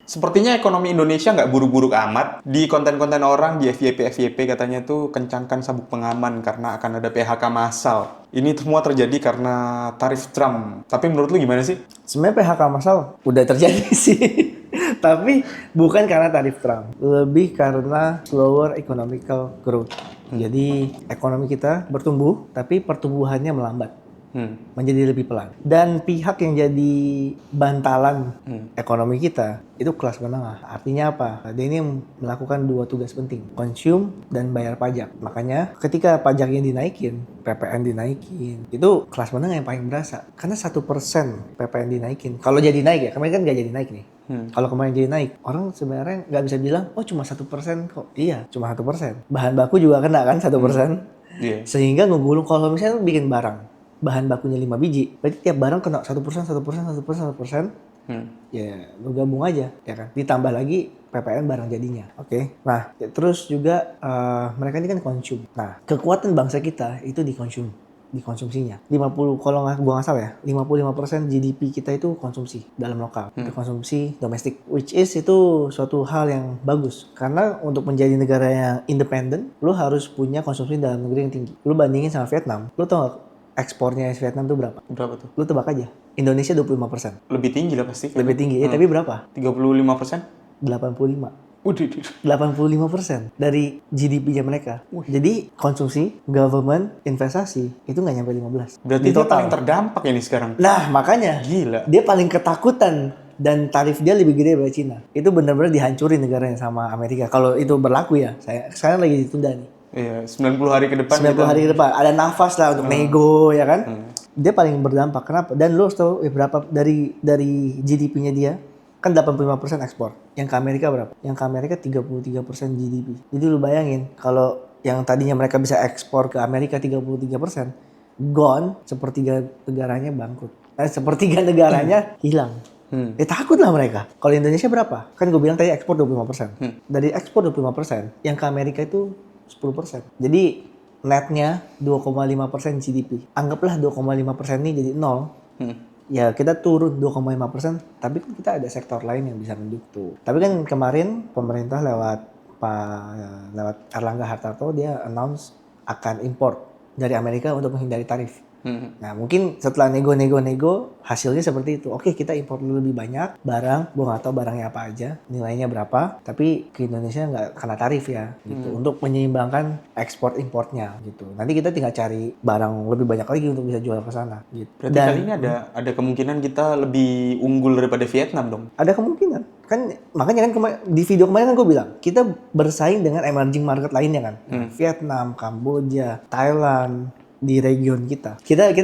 Sepertinya ekonomi Indonesia nggak buruk-buruk amat. Di konten-konten orang, di FYP katanya tuh kencangkan sabuk pengaman karena akan ada PHK massal. Ini semua terjadi karena tarif Trump. Tapi menurut lu gimana sih? Sebenarnya PHK massal udah terjadi sih. Tapi bukan karena tarif Trump. Lebih karena slower economical growth. Jadi ekonomi kita bertumbuh, tapi pertumbuhannya melambat. Menjadi lebih pelan. Dan pihak yang jadi bantalan ekonomi kita itu kelas menengah. Artinya apa? Dia ini melakukan dua tugas penting, consume dan bayar pajak. Makanya ketika pajaknya dinaikin, PPN dinaikin, itu kelas menengah yang paling berasa. Karena 1% PPN dinaikin. Kalau jadi naik ya, kemarin kan nggak jadi naik nih. Kalau kemarin jadi naik, orang sebenarnya nggak bisa bilang, oh cuma 1% kok. Iya, cuma 1%. Bahan baku juga kena kan 1%. Iya. Sehingga ngegulung kalau misalnya lu bikin barang bahan bakunya 5 biji, berarti tiap barang kena 1%, ya lu gabung aja, ya kan? Ditambah lagi PPN barang jadinya, oke? Nah, terus juga mereka ini kan konsum. Nah, kekuatan bangsa kita itu di konsumsinya. 50, kalau gua nggak salah ya, 55% GDP kita itu konsumsi dalam lokal, itu konsumsi domestik, which is itu suatu hal yang bagus. Karena untuk menjadi negara yang independen, lu harus punya konsumsi dalam negeri yang tinggi. Lu bandingin sama Vietnam, lu tau gak ekspornya Vietnam tuh berapa? Berapa tuh? Lu tebak aja. Indonesia 25%. Lebih tinggi lah pasti. Lebih tinggi. Tapi berapa? 35%? 85. Udah. 85% dari GDP-nya mereka. Jadi konsumsi, government, investasi itu nggak nyampe 15. Berarti Di dia total. paling terdampak ini sekarang. Nah, makanya Gila. dia paling ketakutan dan tarif dia lebih gede dari Cina. Itu benar-benar dihancurin negaranya sama Amerika. Kalau itu berlaku ya. Sekarang lagi ditunda nih. Iya, 90 hari ke depan. 90 hari ke depan ada nafas lah untuk nego ya kan. Dia paling berdampak. Kenapa? Dan lu tahu berapa dari GDP-nya dia kan 85% ekspor. Yang ke Amerika berapa? Yang ke Amerika 33% GDP. Jadi lu bayangin kalau yang tadinya mereka bisa ekspor ke Amerika 33%, gone, sepertiga negaranya bangkrut. Sepertiga negaranya hilang. Takut lah mereka. Kalau Indonesia berapa? Kan gue bilang tadi ekspor 25%. Dari ekspor 25%, yang ke Amerika itu 10%. Jadi netnya 2,5% GDP. Anggaplah 2,5% ini jadi 0. Ya kita turun 2,5%, tapi kan kita ada sektor lain yang bisa mendukung. Tapi kan kemarin pemerintah lewat Erlangga Hartarto dia announce akan import dari Amerika untuk menghindari tarif. Nah mungkin setelah nego hasilnya seperti itu. Oke, kita impor lebih banyak barang, gue nggak tahu barangnya apa aja, nilainya berapa, tapi ke Indonesia nggak kena tarif ya gitu, untuk menyeimbangkan ekspor importnya gitu. Nanti kita tinggal cari barang lebih banyak lagi untuk bisa jual ke sana gitu. Berarti kali ini ada kemungkinan kita lebih unggul daripada Vietnam dong. Ada kemungkinan kan, makanya kan di video kemarin kan gue bilang kita bersaing dengan emerging market lainnya kan. Vietnam, Kamboja, Thailand, di region kita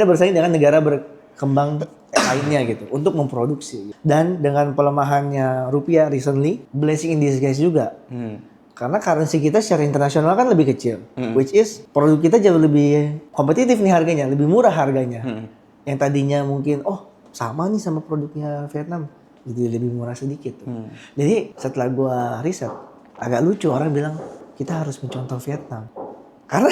bersaing dengan negara berkembang lainnya gitu untuk memproduksi. Dan dengan pelemahannya rupiah recently, blessing in disguise juga. Karena currency kita secara internasional kan lebih kecil, which is produk kita jauh lebih kompetitif nih harganya, lebih murah harganya. Yang tadinya mungkin sama nih sama produknya Vietnam, jadi lebih murah sedikit. Jadi setelah gua riset, agak lucu orang bilang kita harus mencontoh Vietnam. Karena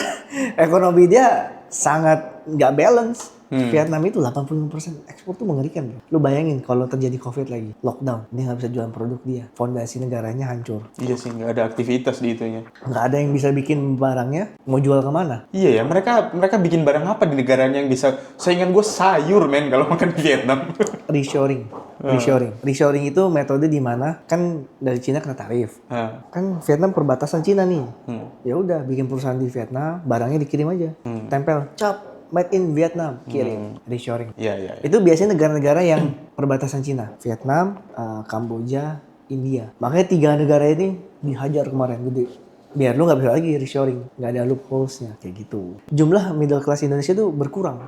ekonomi dia sangat nggak balance. Vietnam itu 85% ekspor tuh mengerikan bro. Lu bayangin kalau terjadi COVID lagi, lockdown, dia nggak bisa jualan produk dia. Fondasi negaranya hancur. Iya sih, nggak ada aktivitas di itunya. Nggak ada yang bisa bikin barangnya, mau jual kemana? Iya ya, mereka bikin barang apa di negaranya yang bisa, saingan gue sayur men kalau makan di Vietnam. Reshoring itu metode di mana kan dari Cina kena tarif. Kan Vietnam perbatasan Cina nih. Ya udah bikin perusahaan di Vietnam, barangnya dikirim aja. Tempel, cap, made in Vietnam, kirim. Reshoring. Iya. Itu biasanya negara-negara yang perbatasan Cina. Vietnam, Kamboja, India. Makanya 3 negara ini dihajar kemarin gede. Biar lu nggak bisa lagi reshoring, nggak ada loopholes-nya kayak gitu. Jumlah middle class Indonesia tuh berkurang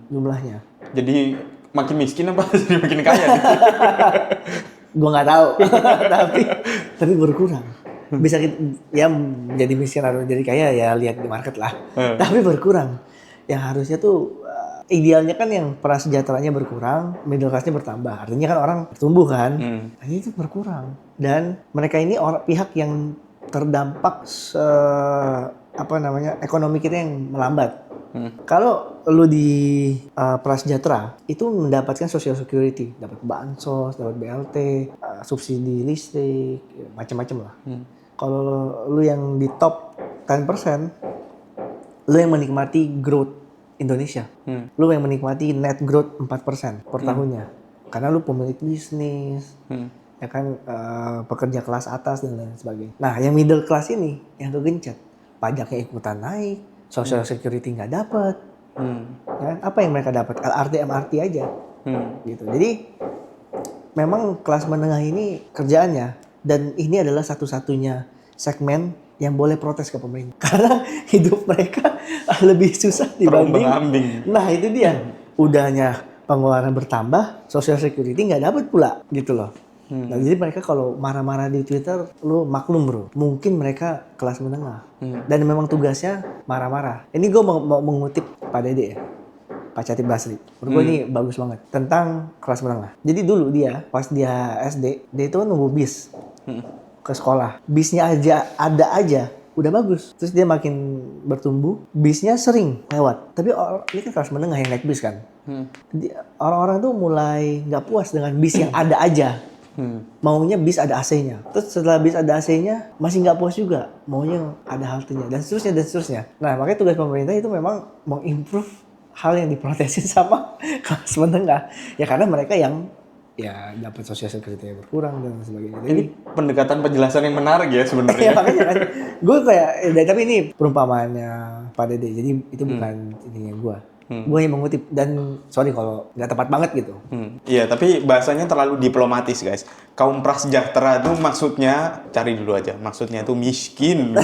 jumlahnya. Jadi makin miskin apa jadi makin kaya nih? Gua nggak tahu, tapi berkurang. Bisa ya jadi miskin atau jadi kaya ya lihat di market lah. Tapi berkurang. Yang harusnya tuh idealnya kan yang prasejahteranya berkurang, middle class-nya bertambah. Artinya kan orang bertumbuh kan. Nah, itu berkurang. Dan mereka ini pihak yang terdampak ekonomi kita yang melambat. Kalau lu di prasejahtera itu mendapatkan social security, dapat bansos, dapat BLT, subsidi listrik, ya, macam-macam lah. Kalau lu yang di top 10%, lu yang menikmati growth Indonesia. Lu yang menikmati net growth 4% per tahunnya. Karena lu pemilik bisnis, ya kan, pekerja kelas atas dan lain sebagainya. Nah, yang middle class ini yang kegencet, pajaknya ikutan naik, social security nggak dapat, ya, apa yang mereka dapat? LRT, MRT aja, gitu. Jadi memang kelas menengah ini kerjaannya, dan ini adalah satu-satunya segmen yang boleh protes ke pemerintah karena hidup mereka lebih susah dibanding. Terombang-ambing. Nah itu dia, udahnya pengeluaran bertambah, social security nggak dapat pula, gitu loh. Nah, jadi mereka kalau marah-marah di Twitter, lu maklum bro, mungkin mereka kelas menengah dan memang tugasnya marah-marah. Ini gue mau mengutip Pak Dede ya, Pak Chatib Basri. Menurut gue ini bagus banget tentang kelas menengah. Jadi dulu dia pas dia SD, dia itu kan nunggu bis ke sekolah. Bisnya aja ada aja, udah bagus. Terus dia makin bertumbuh, bisnya sering lewat. Tapi ini kan kelas menengah yang naik bis kan. Jadi orang-orang tuh mulai nggak puas dengan bis yang ada aja. Maunya bis ada AC-nya. Terus setelah bis ada AC-nya masih nggak puas juga, maunya ada haltenya dan seterusnya dan seterusnya. Nah makanya tugas pemerintah itu memang mengimprove hal yang diprotesin sama kelas menengah. Ya karena mereka yang ya dapat social security berkurang dan sebagainya. Jadi, Ini pendekatan penjelasan yang menarik ya ya sebenarnya. makanya kan gue kayak tapi ini perumpamaannya Pak Dede. Jadi itu bukan ininya gue. Gue yang mengutip dan sorry kalau nggak tepat banget gitu. Iya, tapi bahasanya terlalu diplomatis, guys. Kaum prasejahtera itu maksudnya, cari dulu aja, maksudnya itu miskin.